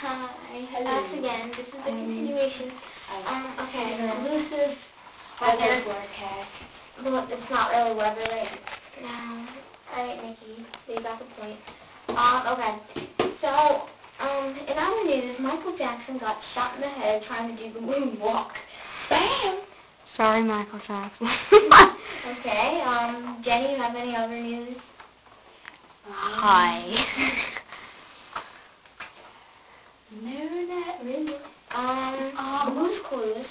Hi. Hello. Us again. This is the continuation. Okay, elusive Weather weather. forecast. Well, it's not really weather right now. Alright, Nikki, you got the point. Okay. So, in other news, Michael Jackson got shot in the head trying to do the moonwalk. Bam! Sorry, Michael Jackson. Okay, Jenny, you have any other news? Hi. No, not really. Blue's Clues.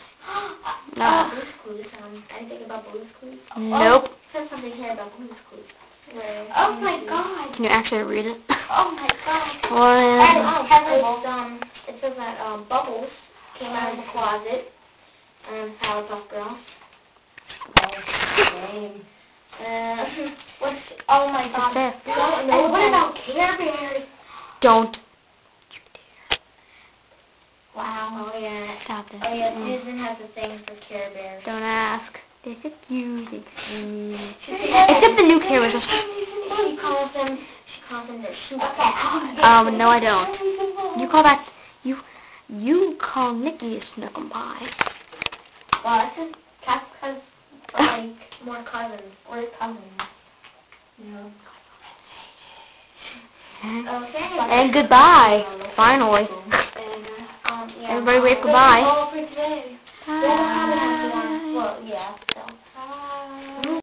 No. Blue's Clues. Anything about Blue's Clues? Nope. It says something here about Blue's Clues. Where Oh my god! Can you actually read it? Oh my god! Well, It says that Bubbles came out of the closet. Powerpuff Girls. Oh, lame. What's? Oh my God! That's it. No, what about Care Bears? don't. Wow. Oh yeah. Stop it. Oh yeah. Susan has a thing for Care Bears. Don't ask. They're so cute. Except Except the new Care Bears. She calls them their super. No, I don't. You call that, you call Nikki a Snook'em Pie. Well, that's because like more cousins. We're cousins. No. Okay. And goodbye, finally. Yeah. Everybody wave goodbye. That's all for today. Bye.